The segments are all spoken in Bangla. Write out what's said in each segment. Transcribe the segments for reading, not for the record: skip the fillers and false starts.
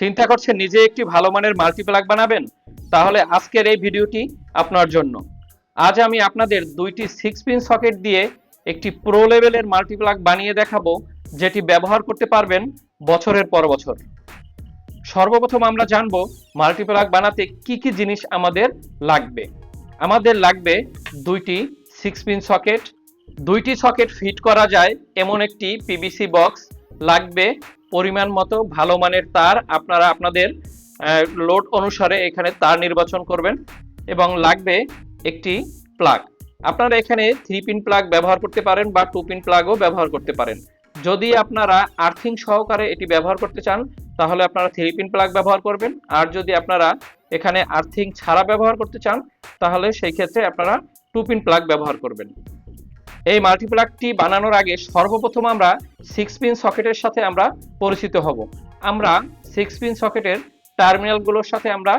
চিন্তা করছেন নিজে একটি ভালো মানের মাল্টিপ্লাগ বানাবেন? তাহলে আজকের এই ভিডিওটি আপনার জন্য। আজ আমি আপনাদের দুইটি 6 পিন সকেট দিয়ে একটি প্রো লেভেলের মাল্টিপ্লাগ বানিয়ে দেখাবো, যেটি ব্যবহার করতে পারবেন বছরের পর বছর। সর্বপ্রথম আমরা জানবো মাল্টিপ্লাগ বানাতে কি কি জিনিস আমাদের লাগবে। আমাদের লাগবে দুইটি 6 পিন সকেট, দুইটি সকেট ফিট করা যায় এমন একটি পিভিসি বক্স লাগবে, পরিমাণ মতো ভালো মানের তার, আপনারা আপনাদের লোড অনুসারে এখানে তার নির্বাচন করবেন, এবং লাগবে একটি প্লাগ। আপনারা এখানে 3 পিন প্লাগ ব্যবহার করতে পারেন বা 2 পিন প্লাগও ব্যবহার করতে পারেন। যদি আপনারা আর্থিং সহকারে এটি ব্যবহার করতে চান তাহলে আপনারা 3 পিন প্লাগ ব্যবহার করবেন, আর যদি আপনারা এখানে আর্থিং ছাড়া ব্যবহার করতে চান তাহলে সেই ক্ষেত্রে আপনারা 2 পিন প্লাগ ব্যবহার করবেন। এই মাল্টিপ্লাগটি বানানোর আগে সর্বপ্রথম আমরা 6 পিন সকেটের সাথে আমরা পরিচিত হব। আমরা 6 পিন সকেটের টার্মিনালগুলোর সাথে আমরা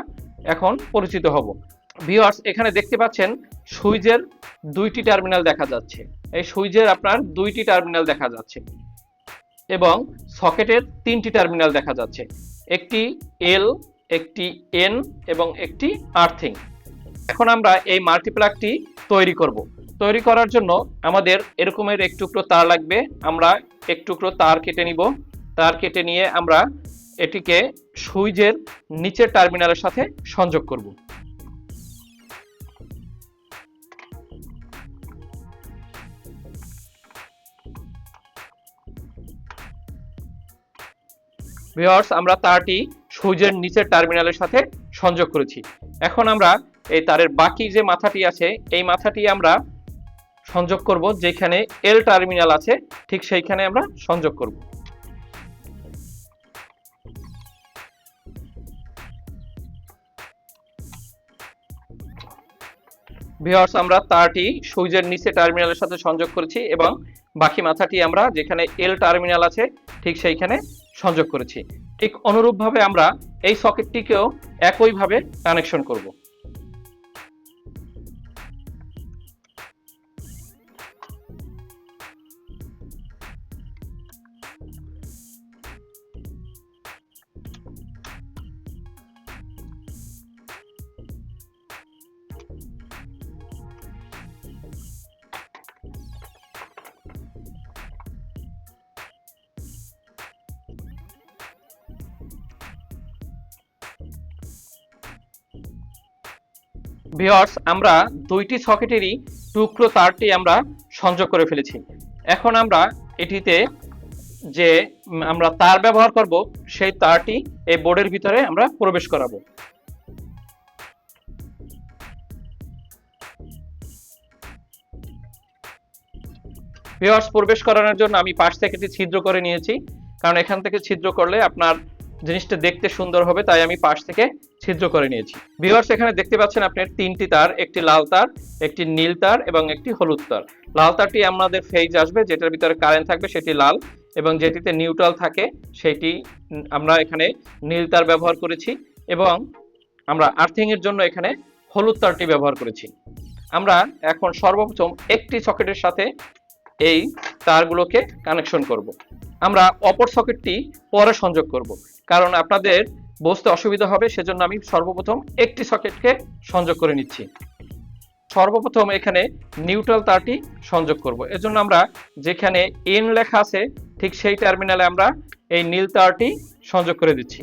এখন পরিচিত হব। ভিউয়ার্স, এখানে দেখতে পাচ্ছেন সুইচের দুইটি টার্মিনাল দেখা যাচ্ছে। এই সুইচের আপনার দুইটি টার্মিনাল দেখা যাচ্ছে এবং সকেটের 3টি টার্মিনাল দেখা যাচ্ছে, একটি এল, একটি এন এবং একটি আর্থিং। এখন আমরা এই মাল্টিপ্লাগটি তৈরি করব। তৈরি করার জন্য আমাদের এরকমের এক টুকরো তার লাগবে। আমরা এক টুকরো তার কেটে নিব। তার কেটে নিয়ে আমরা এটিকে সুইচের নিচের টার্মিনালের সাথে সংযোগ করব। ভিউয়ার্স, আমরা তারটি সুইচের নিচের টার্মিনালের সাথে সংযোগ করেছি। এখন আমরা এই তারের বাকি যে মাথাটি আছে এই মাথাটি আমরা সংযোগ করব, যেখানে এল টার্মিনাল আছে ঠিক সেইখানে আমরা সংযোগ করব। ভিউয়ার্স, আমরা তারটি সুইচের নিচে টার্মিনালের সাথে সংযোগ করেছি এবং বাকি মাথাটি আমরা যেখানে এল টার্মিনাল আছে ঠিক সেইখানে সংযোগ করেছি। ঠিক অনুরূপভাবে আমরা এই সকেটটিকেও একইভাবে কানেকশন করব। ভিউয়ার্স, আমরা দুইটি সকেটেরই টুকরো তারটি আমরা সংযোগ করে ফেলেছি। এখন আমরা এটিতে যে আমরা তার ব্যবহার করব সেই তারটি এই বোর্ডের ভিতরে আমরা প্রবেশ করাবো। ভিউয়ার্স, প্রবেশ করানোর জন্য আমি পাশ থেকে একটি ছিদ্র করে নিয়েছি, কারণ এখান থেকে ছিদ্র করলে আপনার জিনিসটা দেখতে সুন্দর হবে, তাই আমি পাশ থেকে ছিদ্র করে নিয়েছি। ভিউয়ার্স, এখানে দেখতে পাচ্ছেন আপনার 3টি তার, একটি লাল তার, একটি নীল তার এবং একটি হলুদ তার। লাল তারটি আমাদের ফেজ আসবে, যেটার ভিতরে কারেন্ট থাকবে সেটি লাল, এবং যেটিতে নিউট্রাল থাকে সেটি আমরা এখানে নীল তার ব্যবহার করেছি, এবং আমরা আর্থিং এর জন্য এখানে হলুদ তারটি ব্যবহার করেছি। আমরা এখন সর্বপ্রথম একটি সকেটের সাথে এই তারগুলোকে কানেকশন করব। আমরা অপর সকেটটি পরে সংযোগ করব, কারণ আপনাদের বুঝতে অসুবিধা হবে, সেজন্য আমি সর্বপ্রথম একটি সকেটকে সংযোগ করে নিচ্ছি। সর্বপ্রথম এখানে নিউট্রাল তারটি সংযোগ করব। এজন্য আমরা যেখানে এন লেখা আছে ঠিক সেই টার্মিনালে আমরা এই নীল তারটি সংযোগ করে দিচ্ছি।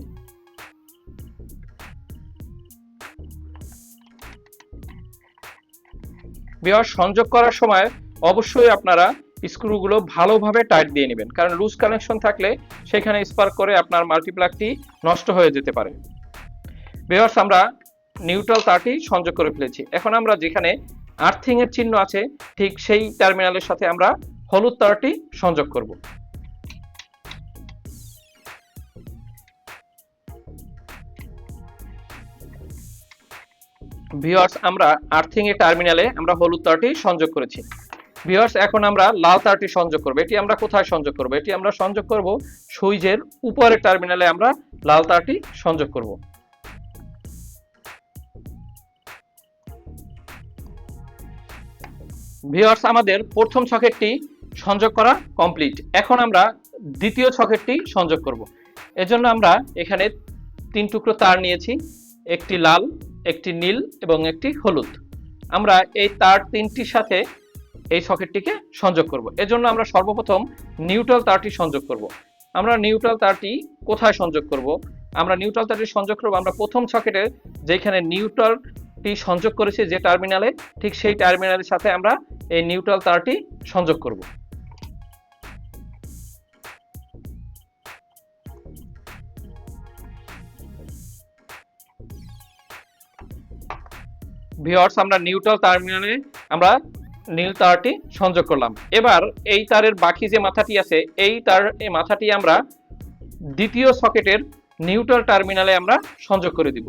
ভিউয়ার্স, সংযোগ করার সময় অবশ্যই আপনারা স্ক্রুগুলো ভালোভাবে টাইট দিয়ে নেবেন, কারণ লুজ কানেকশন থাকলে সেখানে স্পার্ক করে আপনার মাল্টিপ্লাগটি নষ্ট হয়ে যেতে পারে। ভিউয়ার্স, আমরা নিউট্রাল তারটি সংযোগ করে ফেলেছি। এখন আমরা যেখানে আর্থিং এর চিহ্ন আছে ঠিক সেই টার্মিনালের সাথে আমরা হলুদ তারটি সংযোগ করব। ভিউয়ার্স, আমরা আর্থিং এর টার্মিনালে আমরা হলুদ তারটি সংযোগ করেছি। ভিউয়ার্স, এখন আমরা লাল তারটি সংযোগ করব। এটি আমরা কোথায় সংযোগ করব? এটি আমরা সংযোগ করব সুইচের উপরের টার্মিনালে আমরা লাল তারটি সংযোগ করব। ভিউয়ার্স, আমাদের প্রথম সকেটটি সংযোগ করা কমপ্লিট। এখন আমরা দ্বিতীয় সকেটটি সংযোগ করব। এজন্য আমরা এখানে 3 টুকরো তার নিয়েছি, একটি লাল, একটি নীল এবং একটি হলুদ। আমরা এই তার 3টির সাথে এই সকেটটিকে সংযোগ করব। এজন্য আমরা সর্বপ্রথম নিউট্রাল তারটি সংযোগ করব। আমরা নিউট্রাল তারটি কোথায় সংযোগ করব? আমরা নিউট্রাল তারটি সংযোগ করব আমরা প্রথম সকেটে যেখানে নিউট্রালটি সংযোগ করেছি যে টার্মিনালে, ঠিক সেই টার্মিনালের সাথে আমরা এই নিউট্রাল তারটি সংযোগ করব। ভিউয়ার্স, আমরা নিউট্রাল টার্মিনালে আমরা নীল তারটি সংযোগ করলাম। এবার এই তারের বাকি যে মাথাটি আছে এই মাথাটি আমরা দ্বিতীয় সকেটের নিউট্রাল টার্মিনালে আমরা সংযোগ করে দিব।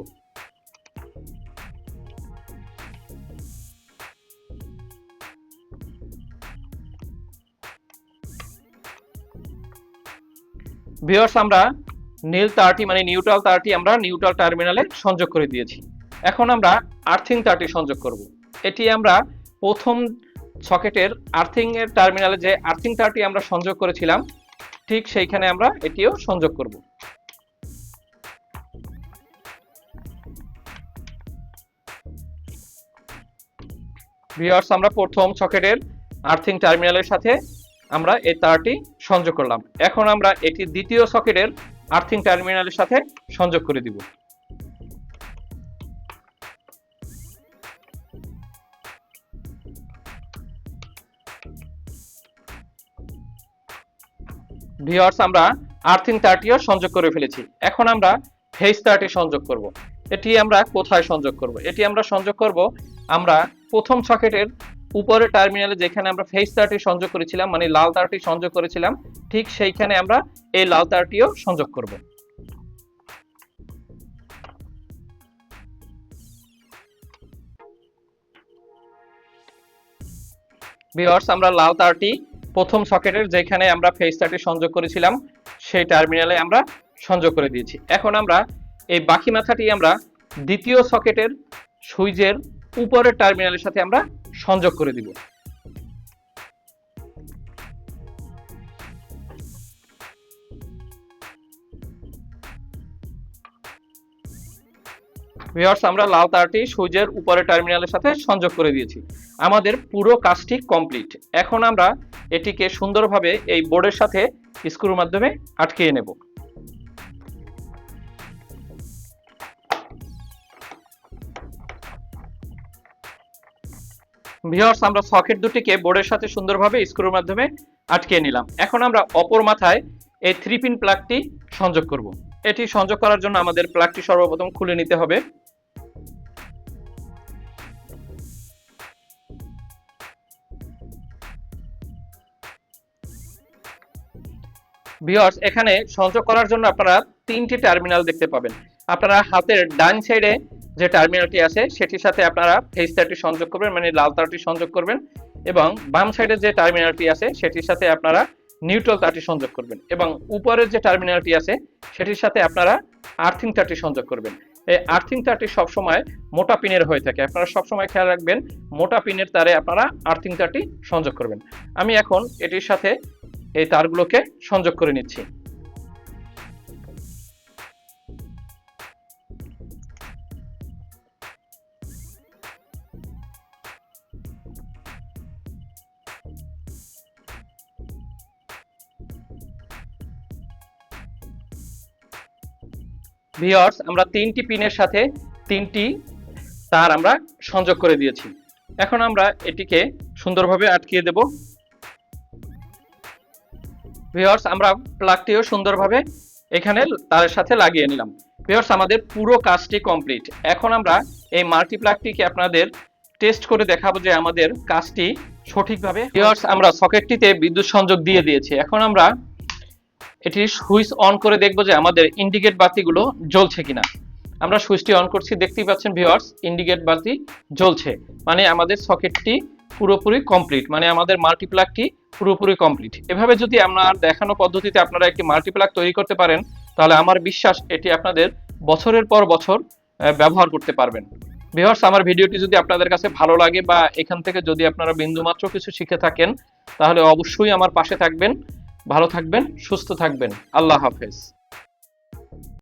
ভিউয়ার্স, আমরা নীল তারটি মানে নিউট্রাল তারটি আমরা নিউট্রাল টার্মিনালে সংযোগ করে দিয়েছি। এখন আমরা আর্থিং তারটি সংযোগ করব। এটি আমরা প্রথম সকেটের আর্থিং এর টার্মিনালে যে আর্থিং তারটি আমরা সংযোগ করেছিলাম ঠিক সেইখানে আমরা এটিও সংযোগ করব। ভিউয়ার্স, আমরা প্রথম সকেটের আর্থিং টার্মিনালের সাথে আমরা এই তারটি সংযোগ করলাম। এখন আমরা এটি দ্বিতীয় সকেটের আর্থিং টার্মিনালের সাথে সংযোগ করে দিব। ভিউয়ার্স, আমরা আর্থিং তারটিও সংযোগ করে ফেলেছি। এখন আমরা ফেজ তারটি সংযোগ করব। এটি আমরা কোথায় সংযোগ করব? এটি আমরা সংযোগ করব আমরা প্রথম সকেটের উপরের টার্মিনালে যেখানে আমরা ফেজ তারটি সংযোগ করেছিলাম মানে লাল তারটি সংযোগ করেছিলাম ঠিক সেইখানে আমরা এই লাল তারটিও সংযোগ করব। ভিউয়ার্স, আমরা লাল তারটি প্রথম সকেটের যেখানে আমরা ফেজ তারটি সংযোগ করেছিলাম সেই টার্মিনালে আমরা সংযোগ করে দিয়েছি। এখন আমরা এই বাকি মাথাটি আমরা দ্বিতীয় সকেটের সুইচের উপরের টার্মিনালের সাথে আমরা সংযোগ করে দিব। ভিউয়ার্স, আমরা লাল তারটি সুইচের উপরের টার্মিনালের সাথে সংযোগ করে দিয়েছি। আমাদের পুরো কাজটি কমপ্লিট। এখন আমরা এটিকে সুন্দরভাবে এই বোর্ডের সাথে স্ক্রুর মাধ্যমে আটকিয়ে নেব। ভিউয়ার্স, আমরা সকেট দুটিকে বোর্ডের সাথে সুন্দরভাবে স্ক্রুর মাধ্যমে আটকিয়ে নিলাম। এখন আমরা অপর মাথায় এই 3 পিন প্লাগটি সংযোগ করব। এটি সংযোগ করার জন্য আমাদের প্লাগটি সর্বপ্রথম খুলে নিতে হবে। ভিউয়ার্স, এখানে সংযোগ করার জন্য আপনারা 3টি টার্মিনাল দেখতে পাবেন। আপনারা হাতের ডান সাইডে যে টার্মিনালটি আছে সেটির সাথে আপনারা ফেজ তারটি সংযোগ করবেন মানে লাল তারটি সংযোগ করবেন এবং বাম সাইডে যে টার্মিনালটি আছে সেটির সাথে আপনারা নিউট্রাল তারটি সংযোগ করবেন এবং উপরের যে টার্মিনালটি আছে সেটির সাথে আপনারা আর্থিং তারটি সংযোগ করবেন। এই আর্থিং তারটি সবসময় মোটা পিনের হয়ে থাকে। আপনারা সবসময় খেয়াল রাখবেন মোটা পিনের তারে আপনারা আর্থিং তারটি সংযোগ করবেন। আমি এখন এটির সাথে এই তারগুলোকে সংযোগ করে নিচ্ছি। ভিউয়ার্স, আমরা 3টি পিনের সাথে 3টি তার আমরা সংযোগ করে দিয়েছি। এখন আমরা এটিকে সুন্দরভাবে আটকিয়ে দেব। ভিউয়ার্স, আমরা প্লাগটিও সুন্দরভাবে এখানে তারের সাথে লাগিয়ে নিলাম। ভিউয়ার্স, আমাদের পুরো কাজটি কমপ্লিট। এখন আমরা এই মাল্টি প্লাগটিকে আপনাদের টেস্ট করে দেখাবো যে আমাদের কাজটি সঠিকভাবে। ভিউয়ার্স, আমরা সকেটটিতে বিদ্যুৎ সংযোগ দিয়ে দিয়েছি। এখন আমরা এটির সুইচ অন করে দেখব যে আমাদের ইন্ডিকেট বাতিগুলো জ্বলছে কিনা। আমরা সুইচটি অন করছি, দেখতেই পাচ্ছেন ভিউয়ার্স ইন্ডিকেট বাতি জ্বলছে মানে আমাদের সকেটটি পুরোপুরি কমপ্লিট মানে আমাদের মাল্টিপ্লাগটি পুরোপুরি কমপ্লিট। এভাবে যদি আপনার দেখানো পদ্ধতিতে আপনারা একটি মাল্টিপ্লাগ তৈরি করতে পারেন তাহলে আমার বিশ্বাস এটি আপনাদের বছরের পর বছর ব্যবহার করতে পারবেন। ভিউয়ার্স, আমার ভিডিওটি যদি আপনাদের কাছে ভালো লাগে বা এখান থেকে যদি আপনারা বিন্দুমাত্র কিছু শিখে থাকেন তাহলে অবশ্যই আমার পাশে থাকবেন। ভালো থাকবেন, সুস্থ থাকবেন। আল্লাহ হাফেজ।